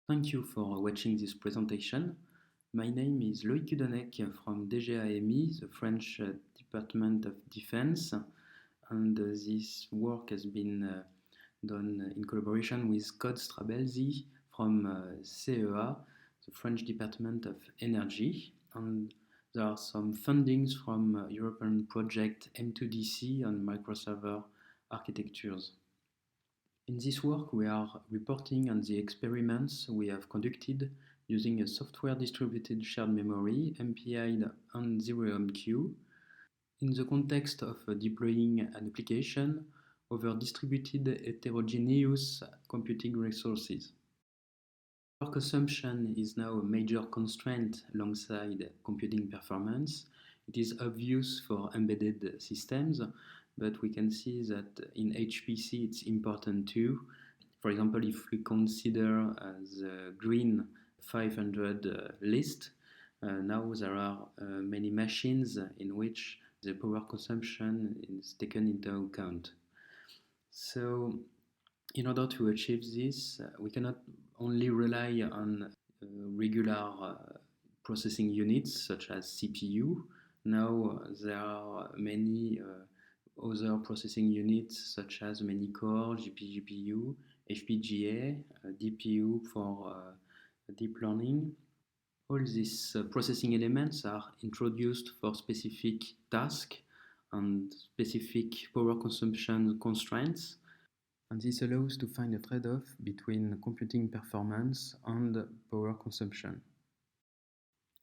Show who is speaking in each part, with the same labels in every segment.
Speaker 1: Thank you for watching this presentation. My name is Loïc Hudonec from DGAMI, the French Department of Defense, and this work has been done in collaboration with Code Strabelsi from CEA, the French Department of Energy, and there are some fundings from European project M2DC on microserver architectures. In this work, we are reporting on the experiments we have conducted using a software distributed shared memory, MPI on ZeroMQ, in the context of deploying an application over distributed heterogeneous computing resources. Power consumption is now a major constraint alongside computing performance. It is obvious for embedded systems, but we can see that in HPC it's important too. For example, if we consider the green 500 list, now there are many machines in which the power consumption is taken into account. So in order to achieve this, we cannot only rely on regular processing units such as CPU. Now there are many other processing units such as many core, GPGPU, FPGA, DPU for deep learning. All these processing elements are introduced for specific tasks and specific power consumption constraints. And this allows to find a trade-off between computing performance and power consumption.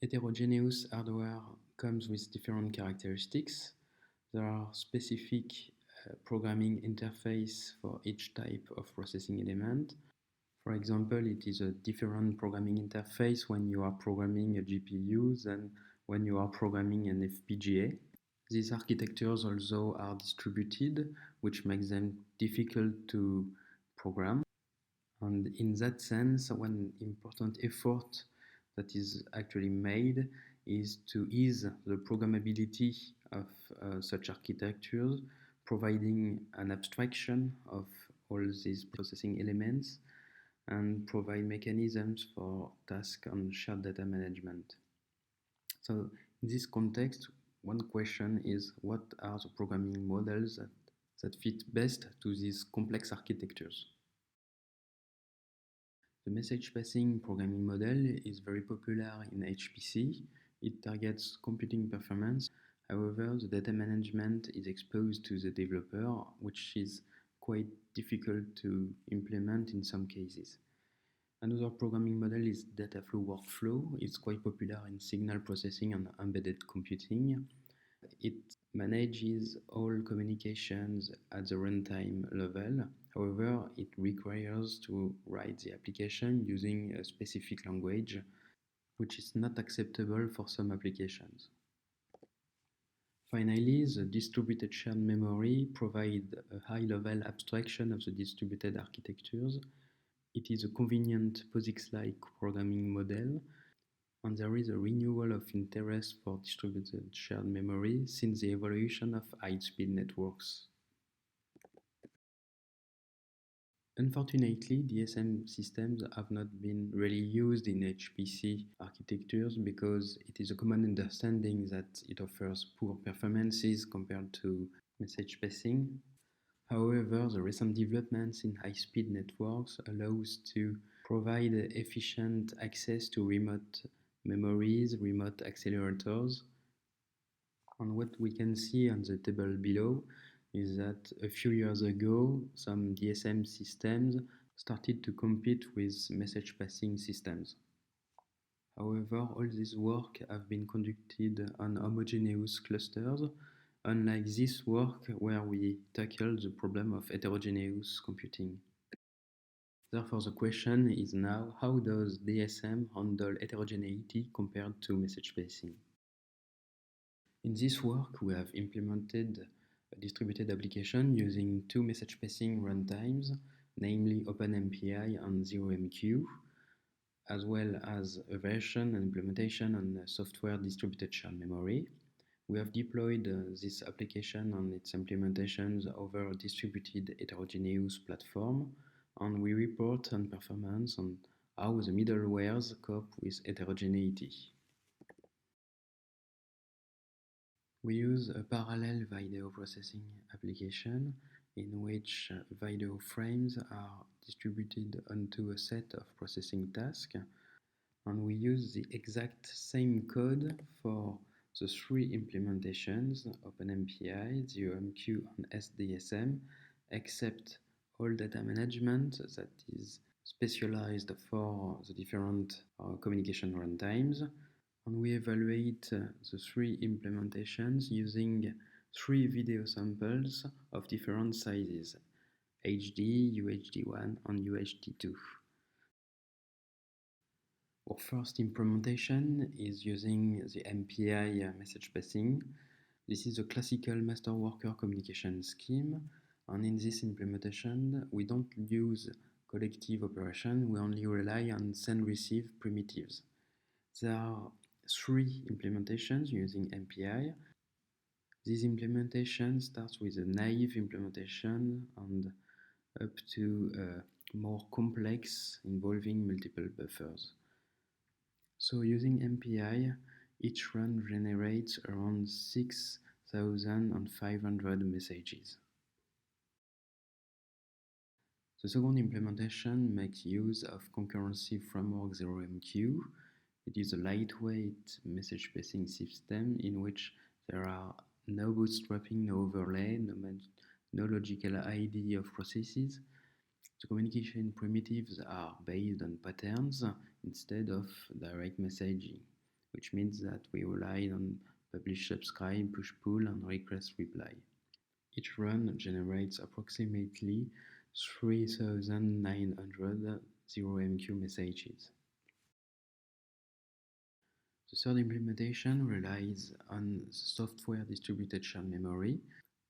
Speaker 1: Heterogeneous hardware comes with different characteristics. There are specific programming interface for each type of processing element. For example, it is a different programming interface when you are programming a GPU than when you are programming an FPGA. These architectures also are distributed, which makes them difficult to program. And in that sense, one important effort that is actually made is to ease the programmability of such architectures, providing an abstraction of all these processing elements and provide mechanisms for task and shared data management. So in this context, one question is, what are the programming models that fit best to these complex architectures? The message passing programming model is very popular in HPC. It targets computing performance. However, the data management is exposed to the developer, which is quite difficult to implement in some cases. Another programming model is Dataflow Workflow. It's quite popular in signal processing and embedded computing. It manages all communications at the runtime level. However, it requires to write the application using a specific language, which is not acceptable for some applications. Finally, the distributed shared memory provides a high-level abstraction of the distributed architectures. It is a convenient POSIX-like programming model, and there is a renewal of interest for distributed shared memory since the evolution of high-speed networks. Unfortunately, DSM systems have not been really used in HPC architectures because it is a common understanding that it offers poor performances compared to message passing. However, the recent developments in high-speed networks allows to provide efficient access to remote memories, remote accelerators. And what we can see on the table below is that a few years ago, some DSM systems started to compete with message passing systems. However, all this work have been conducted on homogeneous clusters, unlike this work where we tackle the problem of heterogeneous computing. Therefore, the question is now, how does DSM handle heterogeneity compared to message passing? In this work, we have implemented a distributed application using two message passing runtimes, namely OpenMPI and ZeroMQ, as well as a version and implementation on software distributed shared memory. We have deployed this application and its implementations over a distributed heterogeneous platform, and we report on performance and how the middlewares cope with heterogeneity. We use a parallel video processing application in which video frames are distributed onto a set of processing tasks, and we use the exact same code for the three implementations, OpenMPI, ZeroMQ, and SDSM, except all data management that is specialized for the different communication runtimes. And we evaluate the three implementations using three video samples of different sizes, HD, UHD1, and UHD2. Our first implementation is using the MPI message passing. This is a classical master-worker communication scheme, and in this implementation, we don't use collective operation, we only rely on send-receive primitives. There are three implementations using MPI. This implementation starts with a naive implementation and up to a more complex involving multiple buffers. So using MPI, each run generates around 6,500 messages. The second implementation makes use of concurrency framework ZeroMQ. It is a lightweight message passing system in which there are no bootstrapping, no overlay, no logical ID of processes. The communication primitives are based on patterns instead of direct messaging, which means that we rely on publish, subscribe, push, pull, and request reply. Each run generates approximately 3,900 ZeroMQ messages. The third implementation relies on software distributed shared memory.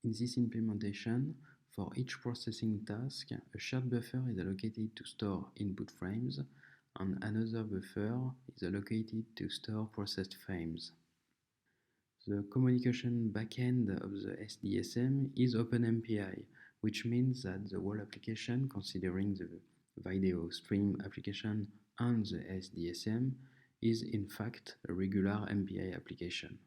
Speaker 1: In this implementation, for each processing task, a shared buffer is allocated to store input frames, and another buffer is allocated to store processed frames. The communication backend of the SDSM is OpenMPI, which means that the whole application, considering the video stream application and the SDSM, is in fact a regular MPI application.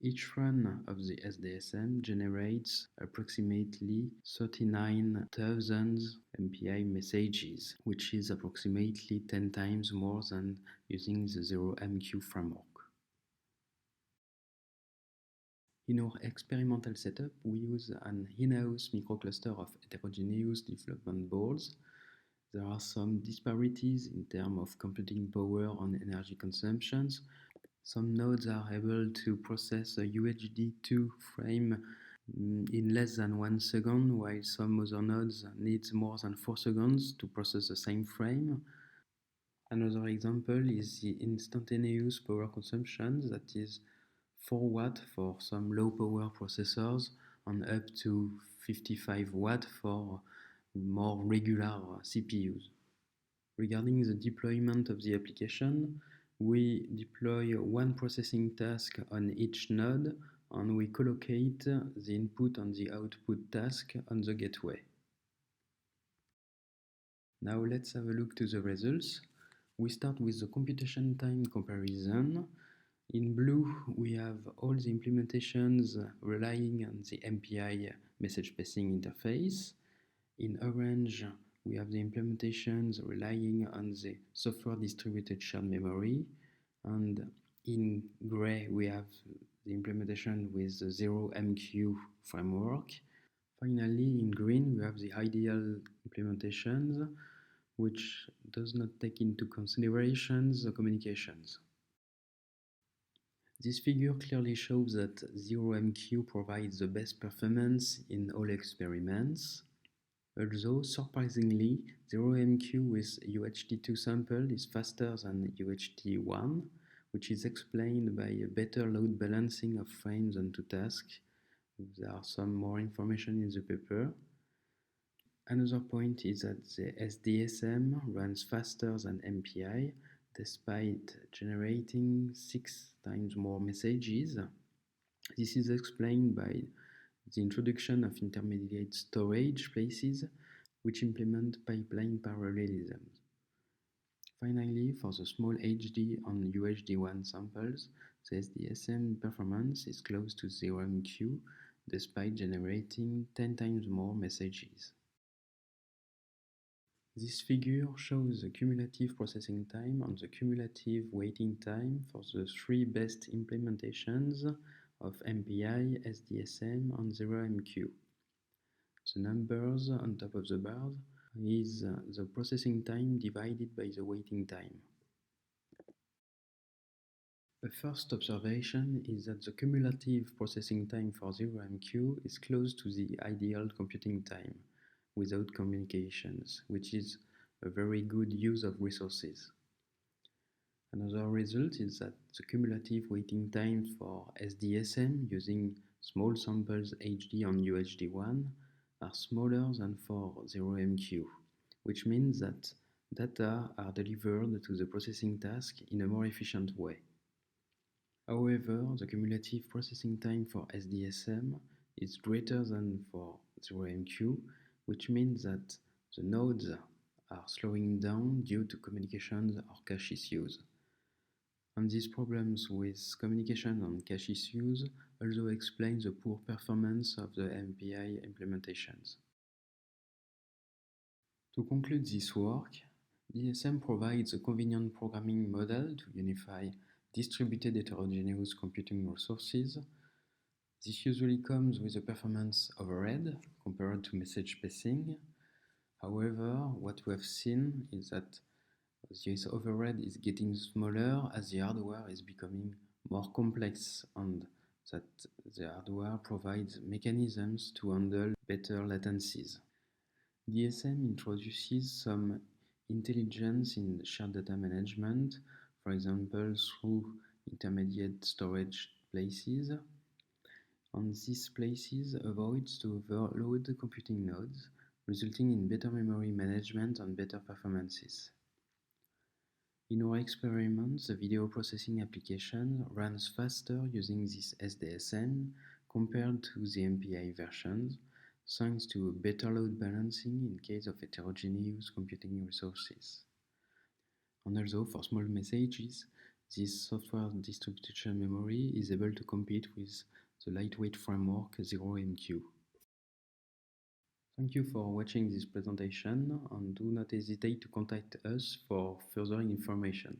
Speaker 1: Each run of the SDSM generates approximately 39,000 MPI messages, which is approximately 10 times more than using the ZeroMQ framework. In our experimental setup, we use an in-house microcluster of heterogeneous development boards. There are some disparities in terms of computing power and energy consumptions. Some nodes are able to process a UHD2 frame in less than 1 second, while some other nodes need more than 4 seconds to process the same frame. Another example is the instantaneous power consumption, that is 4 watt for some low power processors and up to 55 watt for more regular CPUs. Regarding the deployment of the application, we deploy one processing task on each node, and we collocate the input and the output task on the gateway. Now let's have a look to the results. We start with the computation time comparison. In blue, we have all the implementations relying on the MPI message passing interface. In orange, we have the implementations relying on the software distributed shared memory, and in gray we have the implementation with the ZeroMQ framework. Finally, in green we have the ideal implementations, which does not take into consideration the communications. This figure clearly shows that ZeroMQ provides the best performance in all experiments. Although, surprisingly, ZeroMQ with UHD2 sample is faster than UHD1, which is explained by a better load balancing of frames onto tasks. There are some more information in the paper. Another point is that the SDSM runs faster than MPI, despite generating 6 times more messages. This is explained by the introduction of intermediate storage places, which implement pipeline parallelism. Finally, for the small HD and UHD1 samples, the SDSM performance is close to 0MQ despite generating 10 times more messages. This figure shows the cumulative processing time and the cumulative waiting time for the three best implementations of MPI, SDSM, and 0MQ. The numbers on top of the bars is the processing time divided by the waiting time. A first observation is that the cumulative processing time for 0MQ is close to the ideal computing time without communications, which is a very good use of resources. Another result is that the cumulative waiting time for SDSM using small samples HD and UHD1 are smaller than for 0MQ, which means that data are delivered to the processing task in a more efficient way. However, the cumulative processing time for SDSM is greater than for 0MQ, which means that the nodes are slowing down due to communications or cache issues. And these problems with communication and cache issues also explain the poor performance of the MPI implementations. To conclude this work, DSM provides a convenient programming model to unify distributed heterogeneous computing resources. This usually comes with a performance overhead compared to message passing. However, what we have seen is that this overhead is getting smaller as the hardware is becoming more complex and that the hardware provides mechanisms to handle better latencies. DSM introduces some intelligence in shared data management, for example through intermediate storage places, and these places avoids to overload computing nodes, resulting in better memory management and better performances. In our experiments, the video processing application runs faster using this SDSM compared to the MPI versions, thanks to better load balancing in case of heterogeneous computing resources. And also for small messages, this software distribution memory is able to compete with the lightweight framework 0MQ. Thank you for watching this presentation and do not hesitate to contact us for further information.